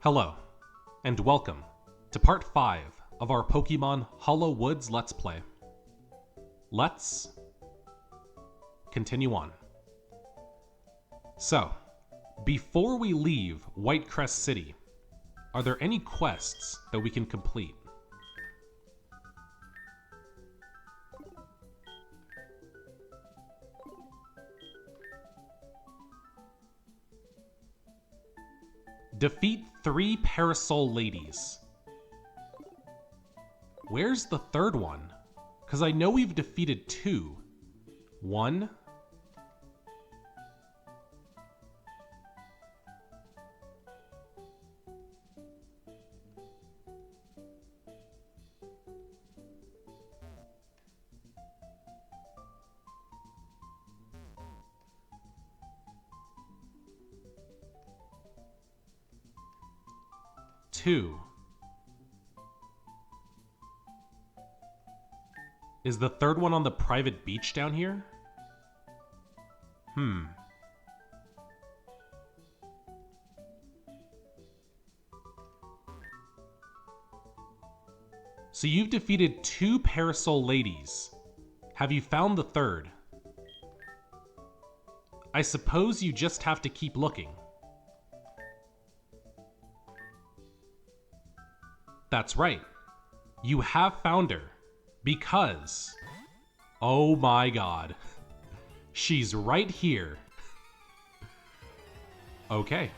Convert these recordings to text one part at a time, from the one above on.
Hello, and welcome to part 5 of our Pokemon Hollow Woods Let's Play. Let's continue on. So, before we leave Whitecrest City, are there any quests that we can complete? Defeat 3 Parasol Ladies. Where's the third one? Because I know we've defeated 2. 1. Two. Is the third one on the private beach down here? So you've defeated 2 Parasol Ladies. Have you found the third? I suppose you just have to keep looking. That's right. You have found her. Because... oh my god. She's right here. Okay.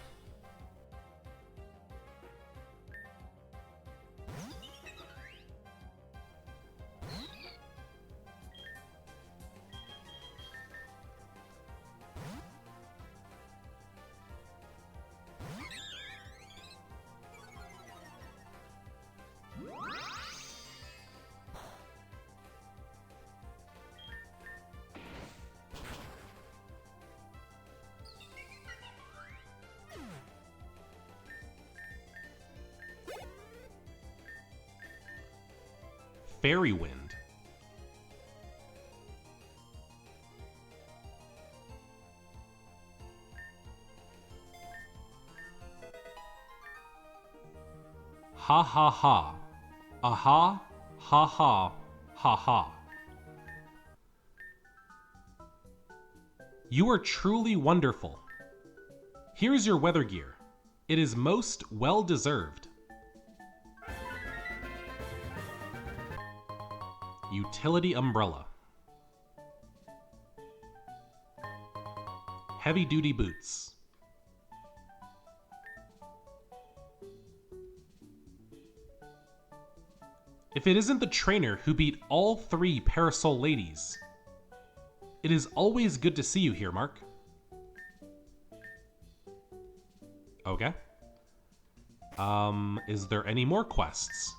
Fairy Wind. Ha ha ha. Aha, ha ha, ha ha. You are truly wonderful. Here's your weather gear. It is most well deserved. Utility Umbrella. Heavy Duty Boots. If it isn't the trainer who beat all 3 Parasol Ladies, it is always good to see you here, Mark. Okay. Is there any more quests?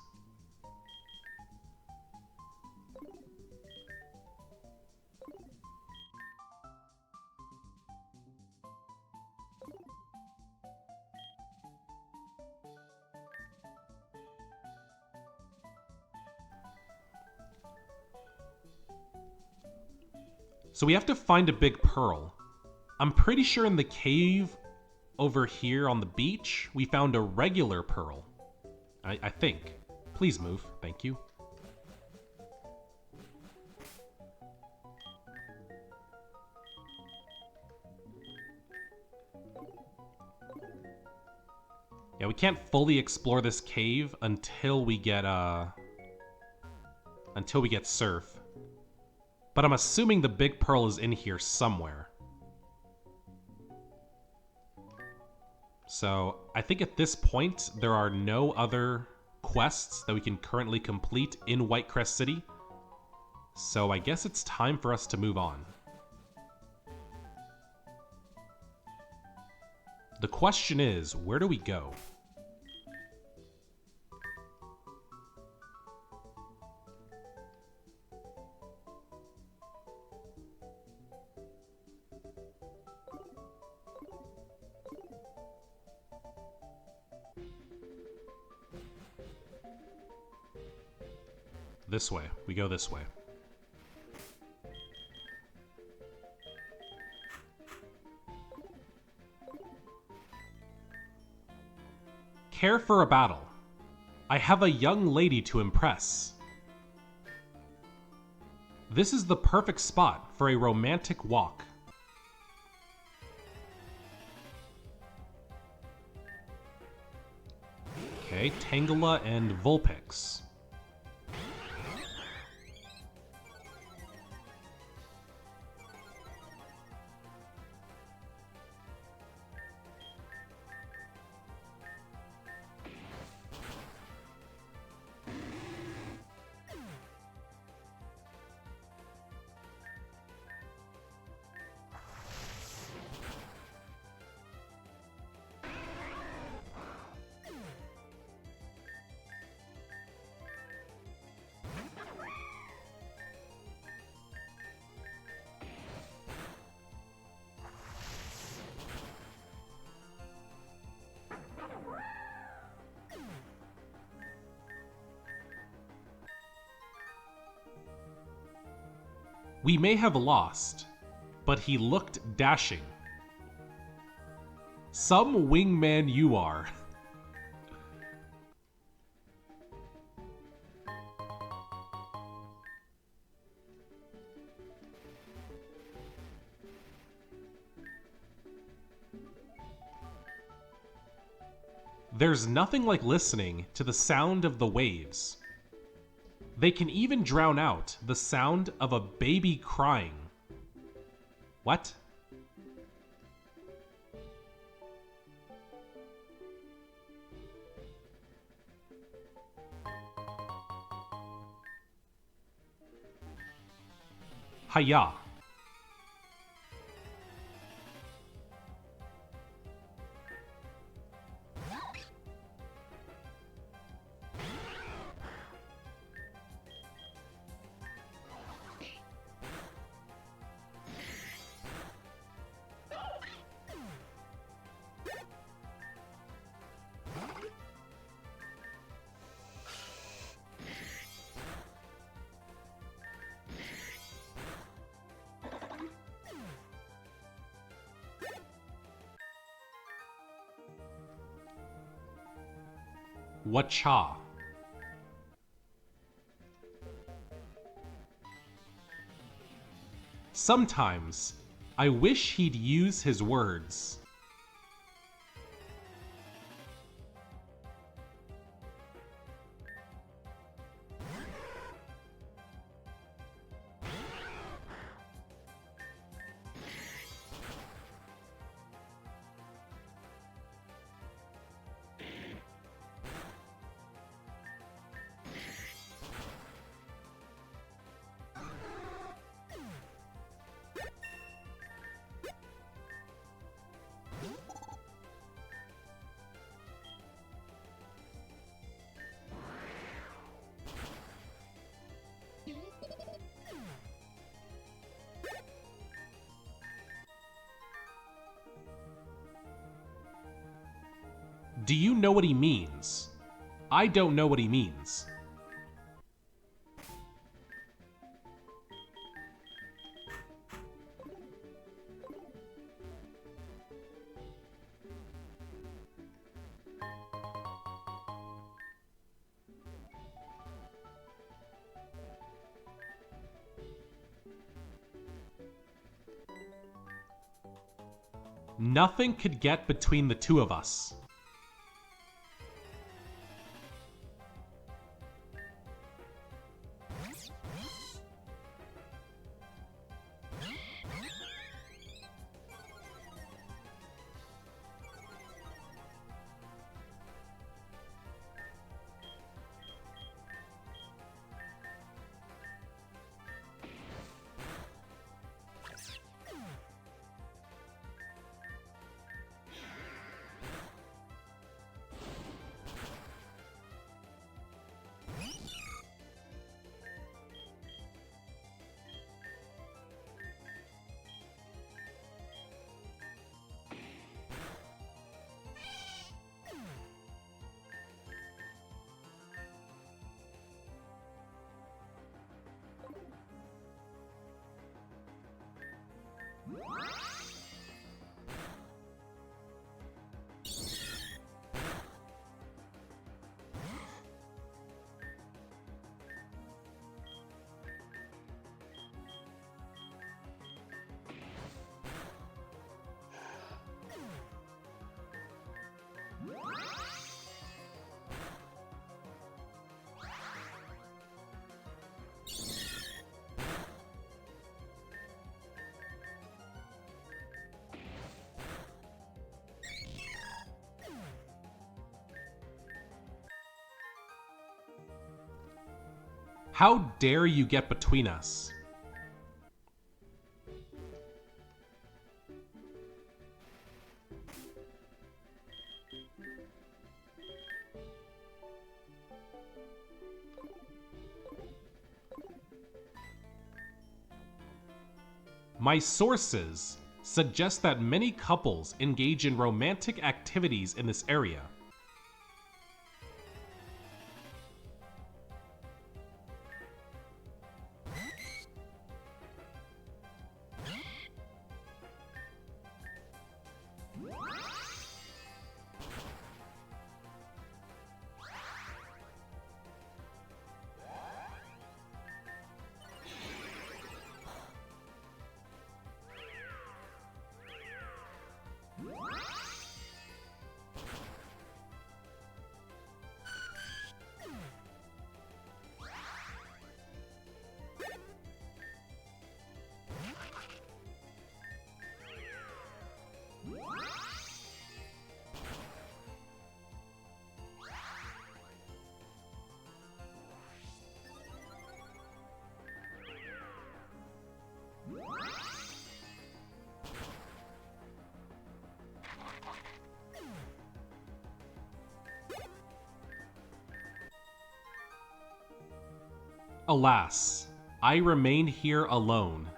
So we have to find a big pearl. I'm pretty sure in the cave over here on the beach, we found a regular pearl. I think. Please move. Thank you. Yeah, we can't fully explore this cave until we get Surf. But I'm assuming the big pearl is in here somewhere. So I think at this point, there are no other quests that we can currently complete in Whitecrest City. So I guess it's time for us to move on. The question is, where do we go? This way. We go this way. Care for a battle. I have a young lady to impress. This is the perfect spot for a romantic walk. Okay, Tangela and Vulpix. We may have lost, but he looked dashing. Some wingman you are. There's nothing like listening to the sound of the waves. They can even drown out the sound of a baby crying. What? Hiya. Wacha. Sometimes I wish he'd use his words. Do you know what he means? I don't know what he means. Nothing could get between the two of us. How dare you get between us? My sources suggest that many couples engage in romantic activities in this area. Alas, I remain here alone.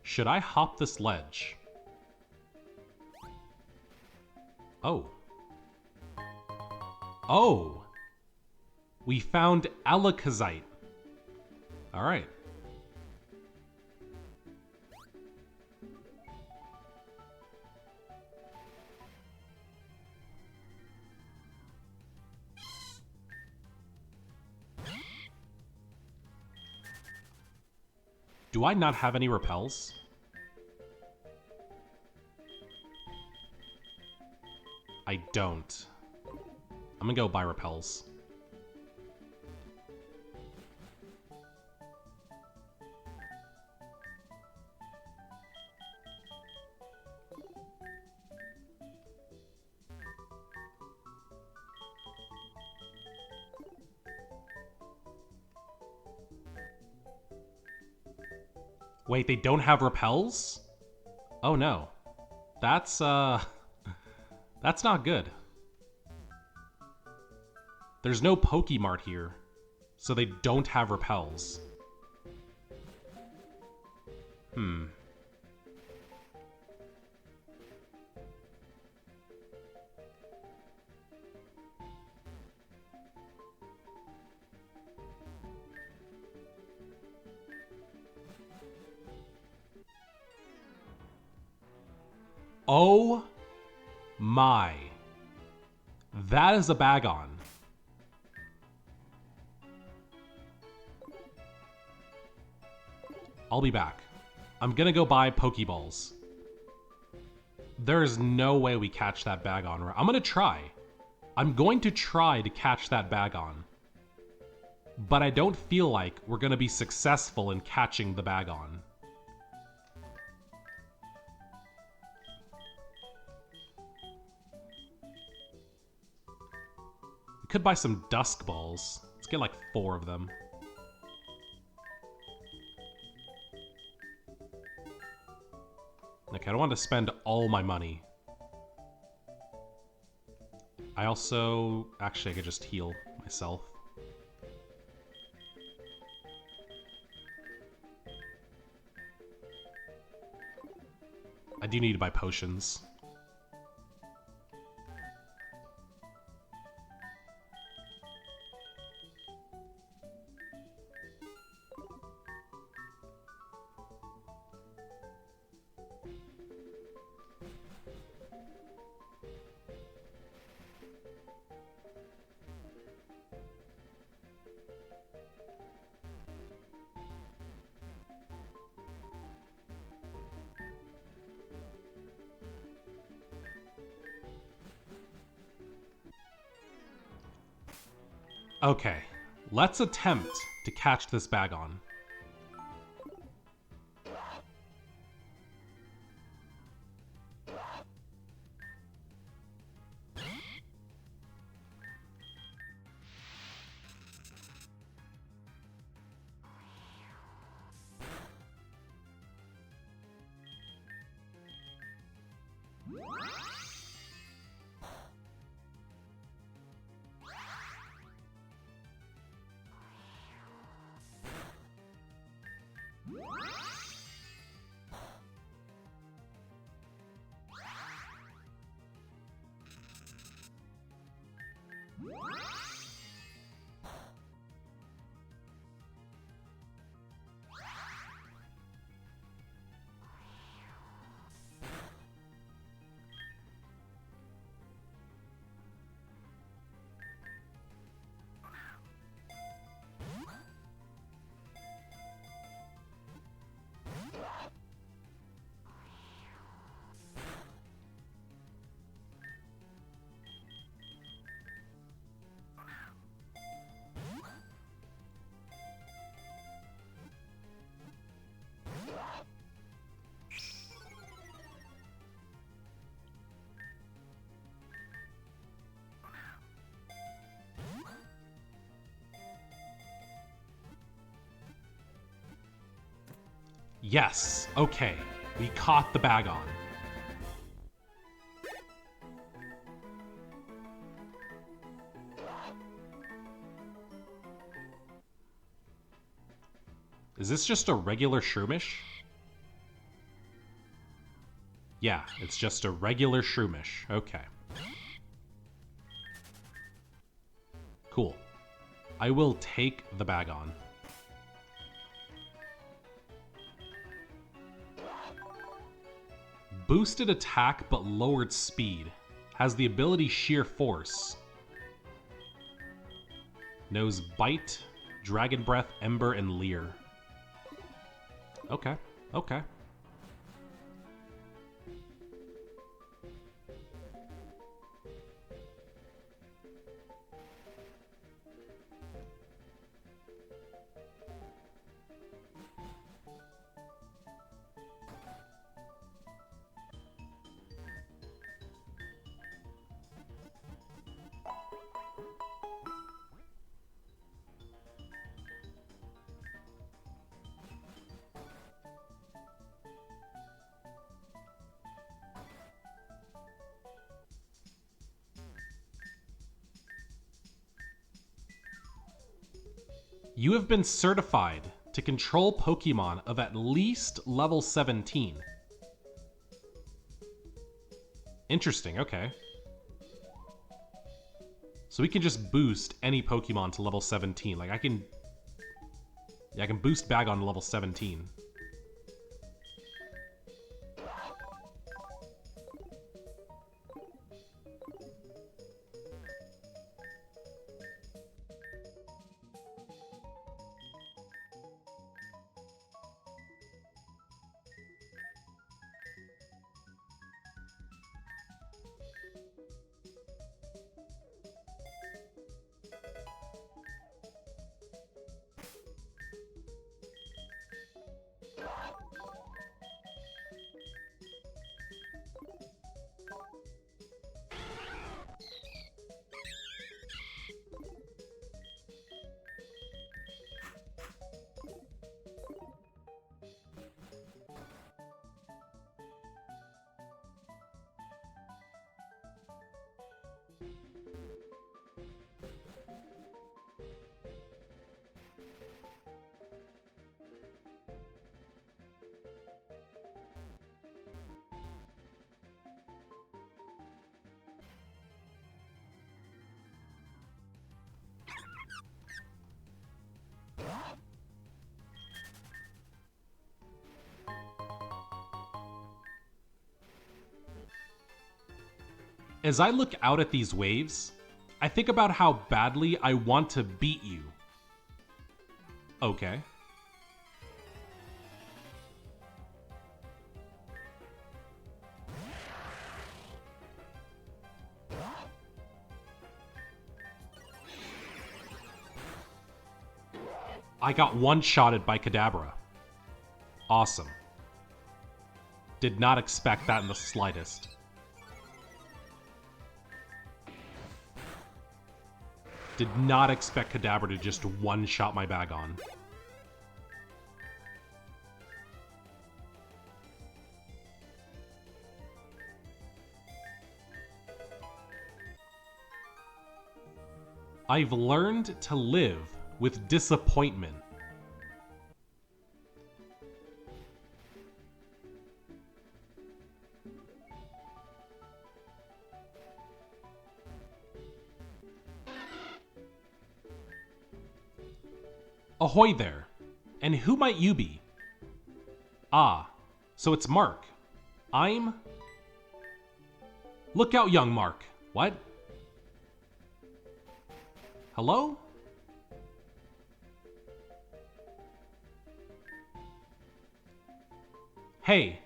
Should I hop this ledge? Oh. Oh! We found Alakazite. Alright. Do I not have any repels? I don't. I'm gonna go buy repels. Wait, they don't have repels? Oh no. That's not good. There's no Pokemart here, so they don't have repels. Oh my. That is a Bagon. I'll be back. I'm gonna go buy Pokeballs. There is no way we catch that Bagon. I'm gonna try. I'm going to try to catch that Bagon. But I don't feel like we're gonna be successful in catching the Bagon. We could buy some Dusk Balls. Let's get like 4 of them. Okay, I don't want to spend all my money. I also... Actually, I could just heal myself. I do need to buy potions. Okay, let's attempt to catch this Bagon. Yes, okay, we caught the Bagon. Is this just a regular Shroomish? Yeah, it's just a regular Shroomish. Okay. Cool. I will take the Bagon. Boosted attack but lowered speed. Has the ability Sheer Force. Knows Bite, Dragon Breath, Ember, and Leer. Okay, okay. You have been certified to control Pokemon of at least level 17. Interesting, okay. So we can just boost any Pokemon to level 17. Like I can boost Bagon to level 17. As I look out at these waves, I think about how badly I want to beat you. Okay. I got one-shotted by Kadabra. Awesome. Did not expect that in the slightest. Did not expect Kadabra to just one-shot my Bagon. I've learned to live with disappointment. Ahoy there. And who might you be? Ah, so it's Mark. I'm... Look out, young Mark. What? Hello? Hey,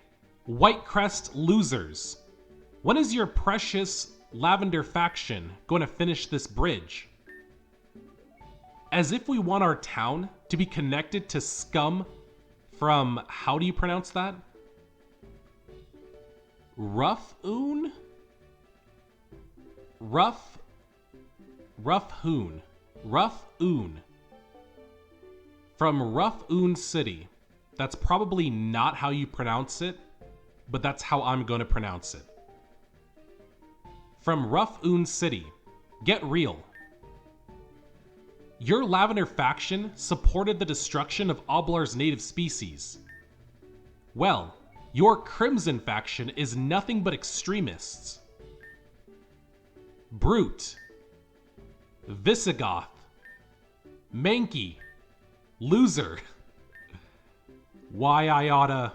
Whitecrest losers. When is your precious Lavender faction going to finish this bridge? As if we want our town to be connected to scum from, how do you pronounce that? Rough-oon? Rough-oon. Rough-oon. From Rough-oon City. That's probably not how you pronounce it, but that's how I'm going to pronounce it. From Rough-oon City. Get real. Your Lavender faction supported the destruction of Oblar's native species. Well, your Crimson faction is nothing but extremists. Brute. Visigoth. Mankey. Loser. Why I oughta...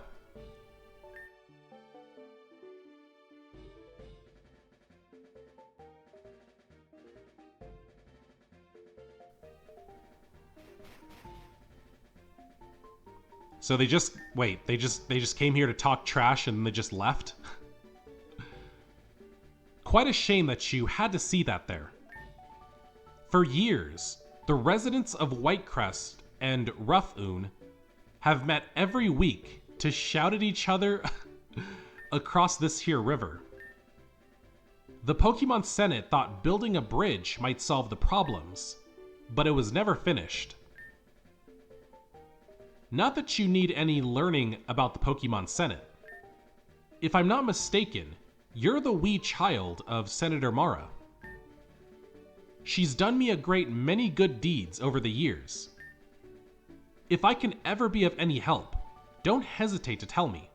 So they just, wait, they just came here to talk trash and they just left? Quite a shame that you had to see that there. For years, the residents of Whitecrest and Rough-oon have met every week to shout at each other across this here river. The Pokemon Senate thought building a bridge might solve the problems, but it was never finished. Not that you need any learning about the Pokemon Senate. If I'm not mistaken, you're the wee child of Senator Mara. She's done me a great many good deeds over the years. If I can ever be of any help, don't hesitate to tell me.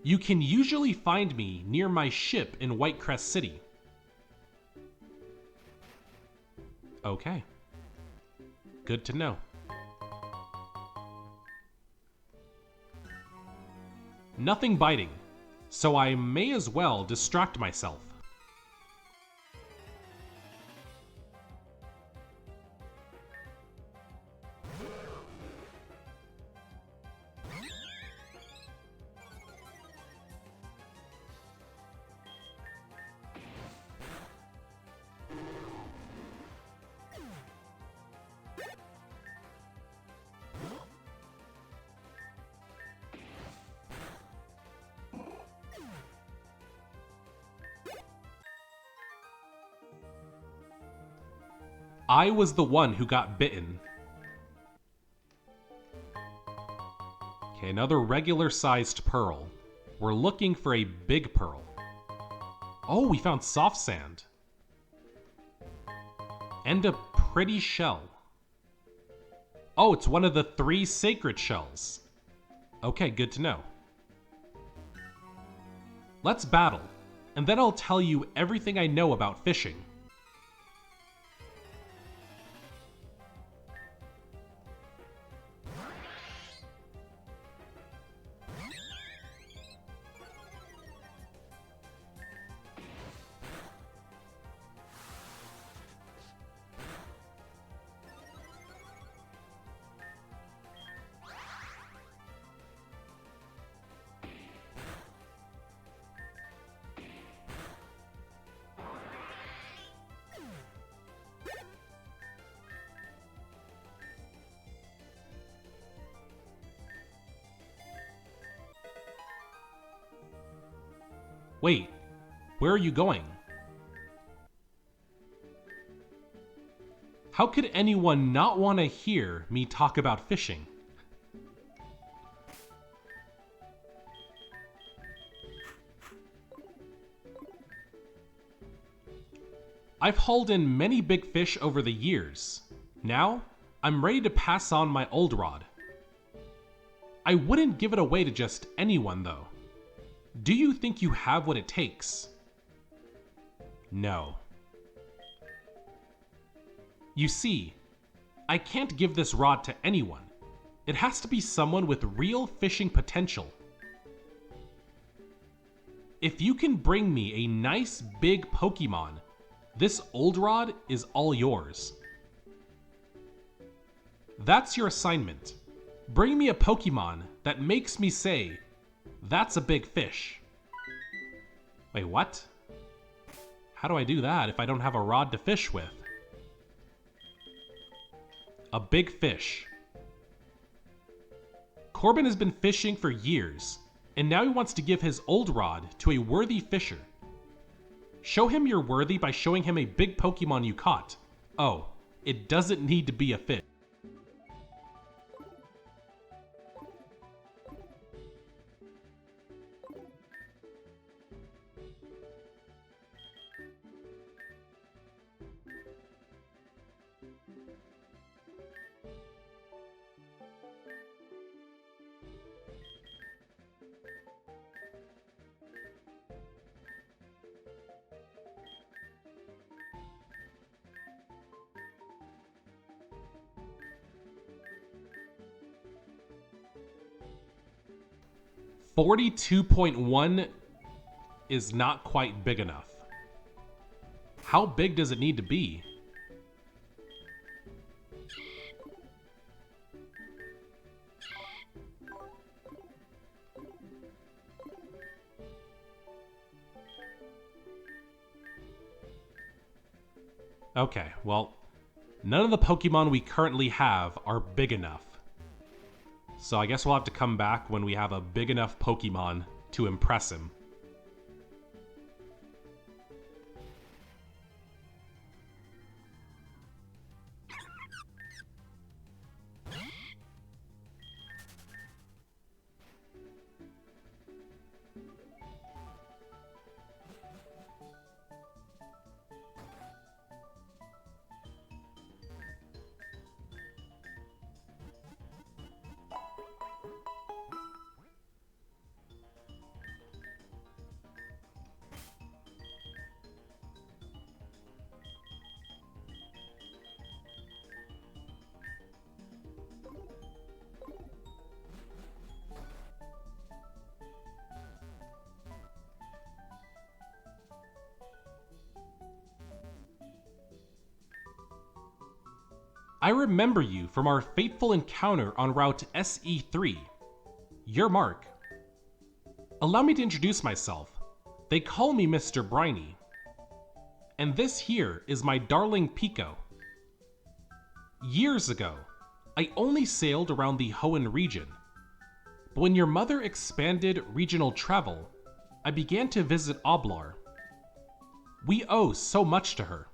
You can usually find me near my ship in Whitecrest City. Okay. Good to know. Nothing biting, so I may as well distract myself. I was the one who got bitten. Okay, another regular-sized pearl. We're looking for a big pearl. Oh, we found soft sand. And a pretty shell. Oh, it's one of the 3 sacred shells. Okay, good to know. Let's battle, and then I'll tell you everything I know about fishing. Wait, where are you going? How could anyone not want to hear me talk about fishing? I've hauled in many big fish over the years. Now, I'm ready to pass on my old rod. I wouldn't give it away to just anyone, though. Do you think you have what it takes? No. You see, I can't give this rod to anyone. It has to be someone with real fishing potential. If you can bring me a nice big Pokemon, this old rod is all yours. That's your assignment. Bring me a Pokemon that makes me say, "That's a big fish." Wait, what? How do I do that if I don't have a rod to fish with? A big fish. Corbin has been fishing for years, and now he wants to give his old rod to a worthy fisher. Show him you're worthy by showing him a big Pokemon you caught. Oh, it doesn't need to be a fish. $42.1 is not quite big enough. How big does it need to be? Okay, well, none of the Pokemon we currently have are big enough. So I guess we'll have to come back when we have a big enough Pokemon to impress him. I remember you from our fateful encounter on Route SE3. You're Mark. Allow me to introduce myself. They call me Mr. Briny. And this here is my darling Pico. Years ago, I only sailed around the Hoenn region. But when your mother expanded regional travel, I began to visit Oblar. We owe so much to her.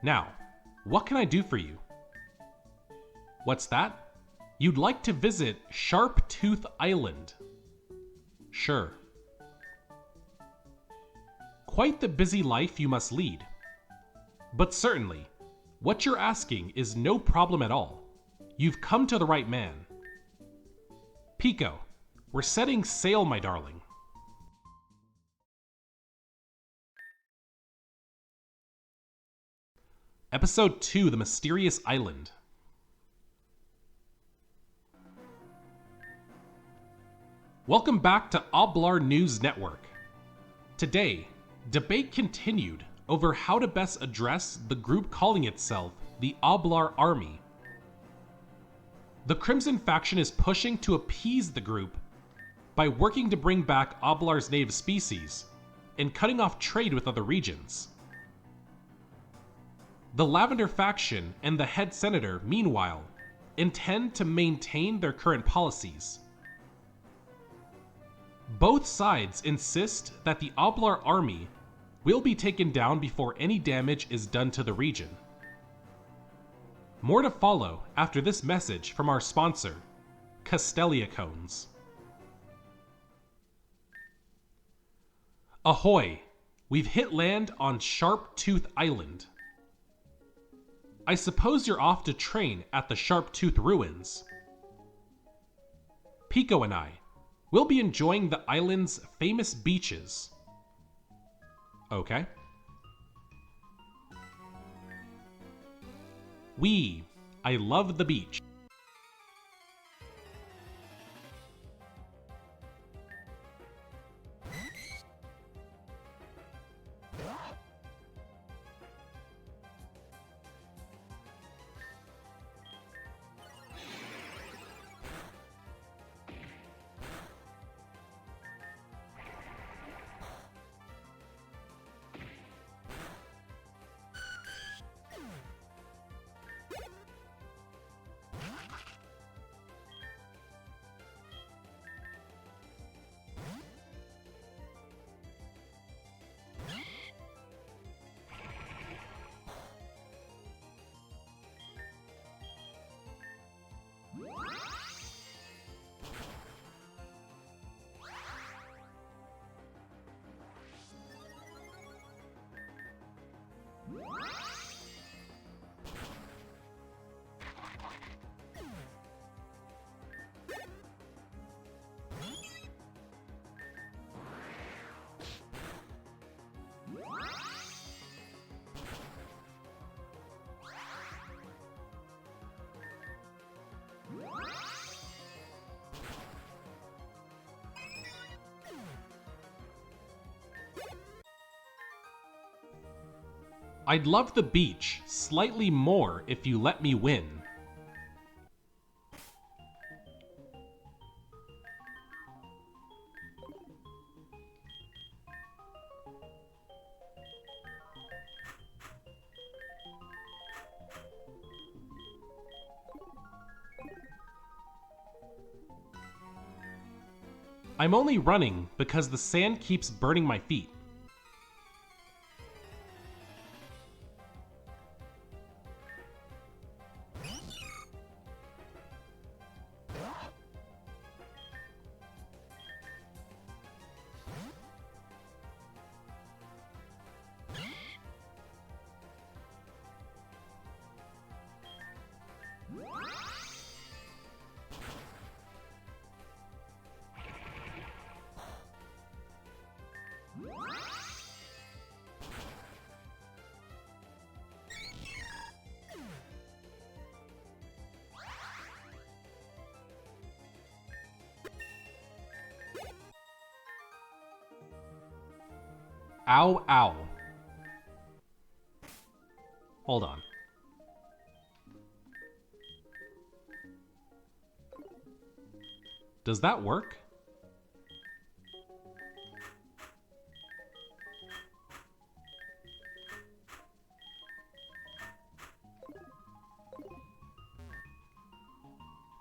Now, what can I do for you? What's that? You'd like to visit SHARPTOOTH Island? Sure. Quite the busy life you must lead. But certainly, what you're asking is no problem at all. You've come to the right man. Pico, we're setting sail, my darling. Episode 2, The Mysterious Island. Welcome back to Oblar News Network. Today, debate continued over how to best address the group calling itself the Oblar Army. The Crimson faction is pushing to appease the group by working to bring back Oblar's native species and cutting off trade with other regions. The Lavender faction and the head senator, meanwhile, intend to maintain their current policies. Both sides insist that the Oblar army will be taken down before any damage is done to the region. More to follow after this message from our sponsor, Castelia Cones. Ahoy! We've hit land on SHARPTOOTH Island. I suppose you're off to train at the SHARPTOOTH ruins. Pico and I will be enjoying the island's famous beaches. Okay. I love the beach. I'd love the beach slightly more if you let me win. I'm only running because the sand keeps burning my feet. Ow, ow. Hold on. Does that work?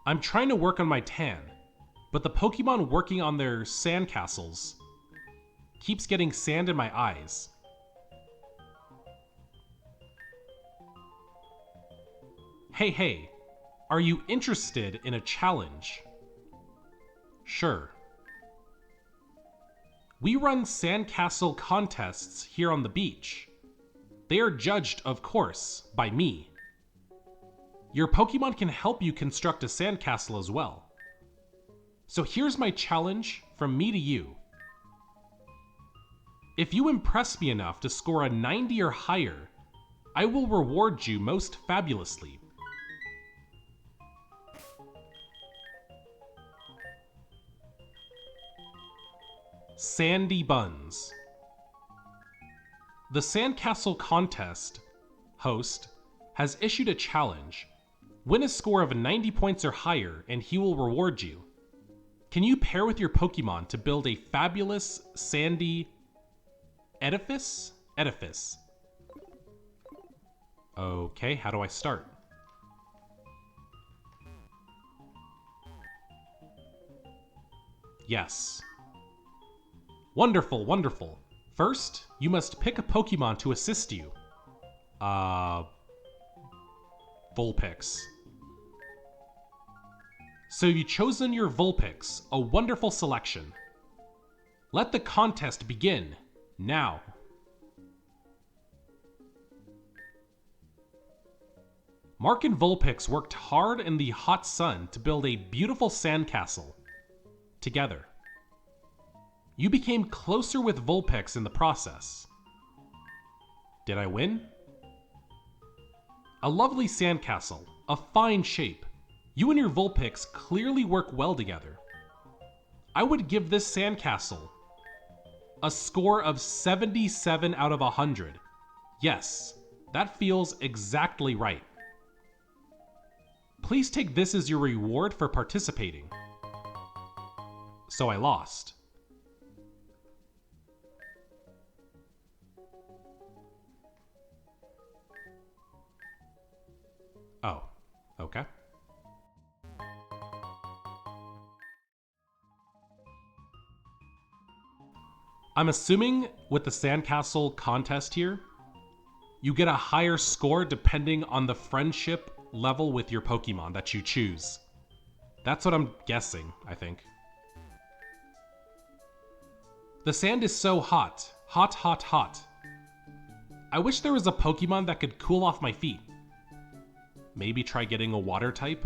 I'm trying to work on my tan, but the Pokemon working on their sandcastles keeps getting sand in my eyes. Hey, are you interested in a challenge? Sure. We run sandcastle contests here on the beach. They are judged, of course, by me. Your Pokemon can help you construct a sandcastle as well. So here's my challenge from me to you. If you impress me enough to score a 90 or higher, I will reward you most fabulously. Sandy Buns. The Sandcastle Contest host has issued a challenge. Win a score of 90 points or higher and he will reward you. Can you pair with your Pokemon to build a fabulous sandy edifice? Okay, how do I start? Yes. Wonderful, wonderful. First, you must pick a Pokemon to assist you. Vulpix. So you've chosen your Vulpix, a wonderful selection. Let the contest begin, now. Mark and Vulpix worked hard in the hot sun to build a beautiful sandcastle. Together. You became closer with Vulpix in the process. Did I win? A lovely sandcastle, a fine shape. You and your Vulpix clearly work well together. I would give this sandcastle a score of 77 out of 100. Yes, that feels exactly right. Please take this as your reward for participating. So I lost. Oh, okay. I'm assuming with the sandcastle contest here, you get a higher score depending on the friendship level with your Pokemon that you choose. That's what I'm guessing, I think. The sand is so hot. Hot, hot, hot. I wish there was a Pokemon that could cool off my feet. Maybe try getting a water type?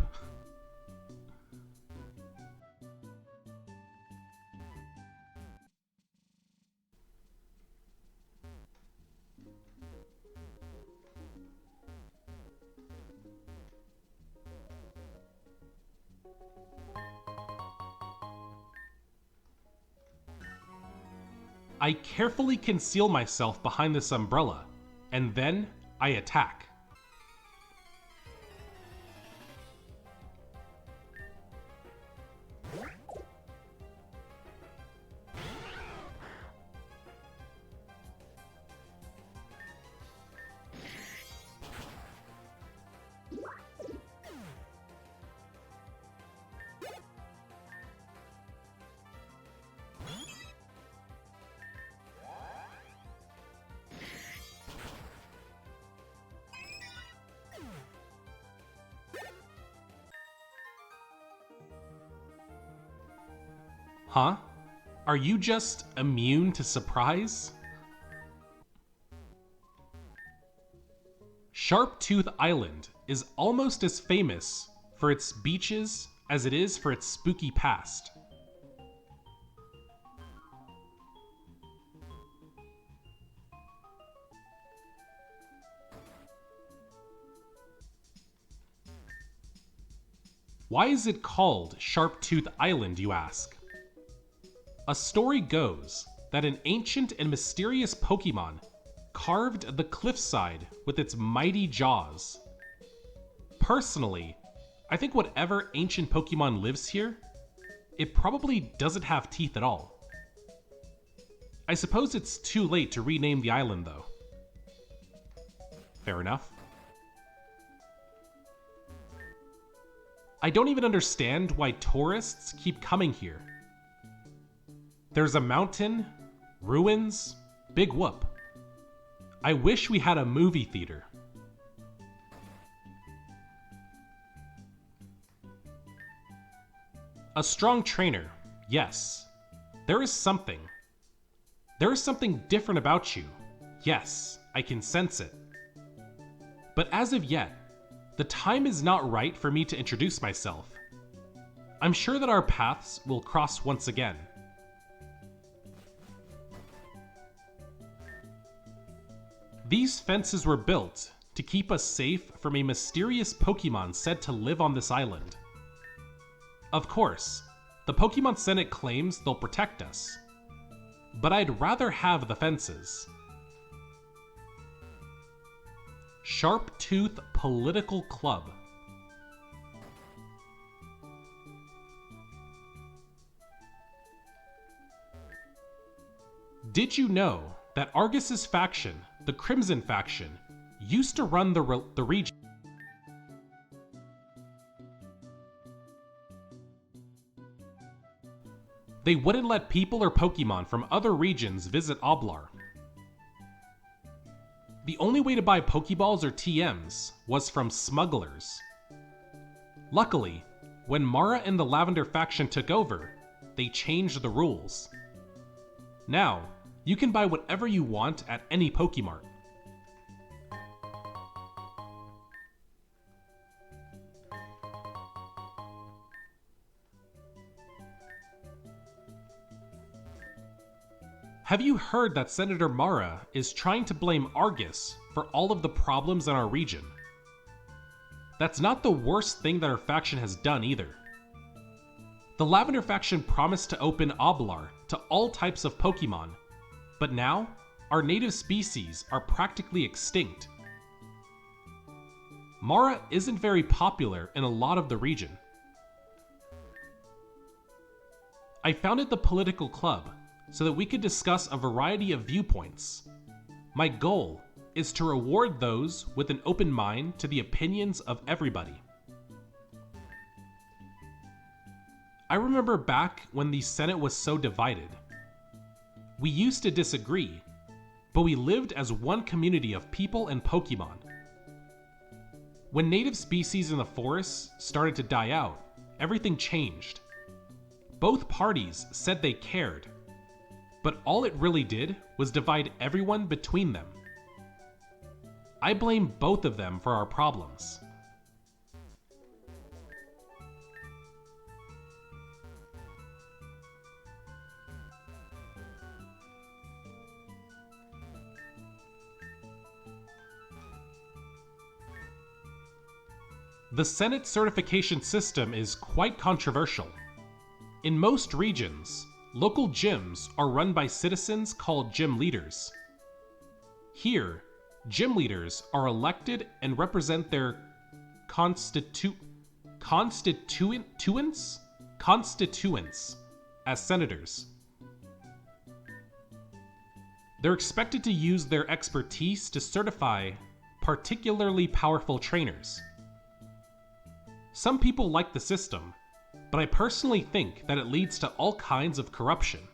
I carefully conceal myself behind this umbrella, and then I attack. Huh? Are you just immune to surprise? Sharptooth Island is almost as famous for its beaches as it is for its spooky past. Why is it called Sharptooth Island, you ask? A story goes that an ancient and mysterious Pokemon carved the cliffside with its mighty jaws. Personally, I think whatever ancient Pokemon lives here, it probably doesn't have teeth at all. I suppose it's too late to rename the island though. Fair enough. I don't even understand why tourists keep coming here. There's a mountain, ruins, big whoop. I wish we had a movie theater. A strong trainer, yes. There is something. There is something different about you. Yes, I can sense it. But as of yet, the time is not right for me to introduce myself. I'm sure that our paths will cross once again. These fences were built to keep us safe from a mysterious Pokemon said to live on this island. Of course, the Pokemon Senate claims they'll protect us, but I'd rather have the fences. Sharptooth Political Club. Did you know that Argus's faction, the Crimson faction, used to run the region? They wouldn't let people or Pokemon from other regions visit Oblar. The only way to buy Pokeballs or TMs was from smugglers. Luckily, when Mara and the Lavender faction took over, they changed the rules. Now, you can buy whatever you want at any Pokemart. Have you heard that Senator Mara is trying to blame Argus for all of the problems in our region? That's not the worst thing that our faction has done either. The Lavender faction promised to open Oblar to all types of Pokemon, but now our native species are practically extinct. Mara isn't very popular in a lot of the region. I founded the political club so that we could discuss a variety of viewpoints. My goal is to reward those with an open mind to the opinions of everybody. I remember back when the Senate was so divided. We used to disagree, but we lived as one community of people and Pokemon. When native species in the forests started to die out, everything changed. Both parties said they cared, but all it really did was divide everyone between them. I blame both of them for our problems. The Senate certification system is quite controversial. In most regions, local gyms are run by citizens called gym leaders. Here, gym leaders are elected and represent their constituents as senators. They're expected to use their expertise to certify particularly powerful trainers. Some people like the system, but I personally think that it leads to all kinds of corruption.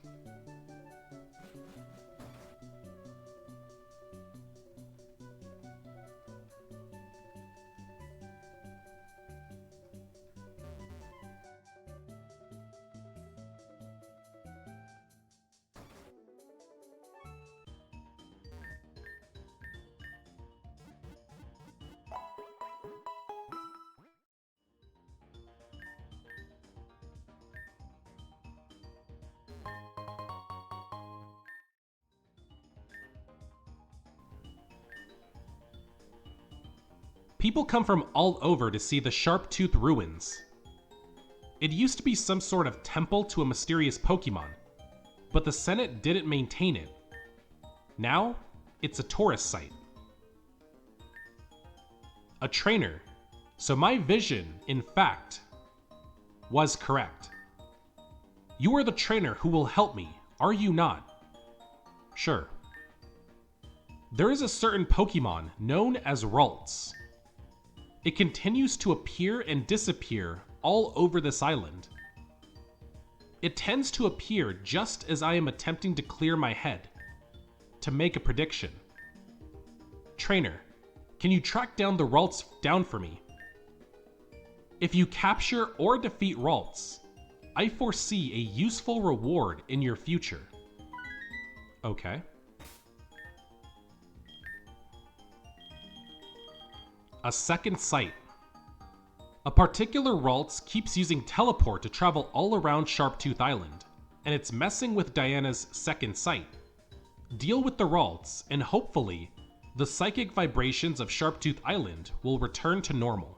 People come from all over to see the SHARPTOOTH ruins. It used to be some sort of temple to a mysterious Pokemon, but the Senate didn't maintain it. Now, it's a tourist site. A trainer, so my vision, in fact, was correct. You are the trainer who will help me, are you not? Sure. There is a certain Pokemon known as Ralts. It continues to appear and disappear all over this island. It tends to appear just as I am attempting to clear my head, to make a prediction. Trainer, can you track down the Ralts down for me? If you capture or defeat Ralts, I foresee a useful reward in your future. Okay. A second sight. A particular Ralts keeps using teleport to travel all around SHARPTOOTH Island, and it's messing with Diana's second sight. Deal with the Ralts, and hopefully, the psychic vibrations of SHARPTOOTH Island will return to normal.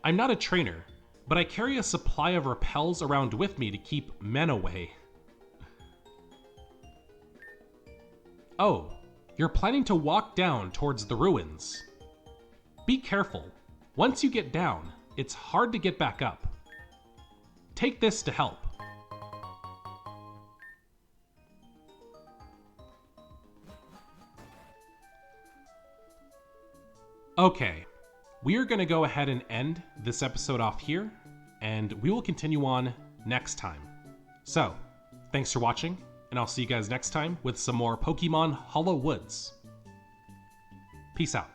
I'm not a trainer, but I carry a supply of repels around with me to keep men away. Oh. You're planning to walk down towards the ruins. Be careful. Once you get down, it's hard to get back up. Take this to help. Okay, we are going to go ahead and end this episode off here, and we will continue on next time. So, thanks for watching, and I'll see you guys next time with some more Pokemon Hollow Woods. Peace out.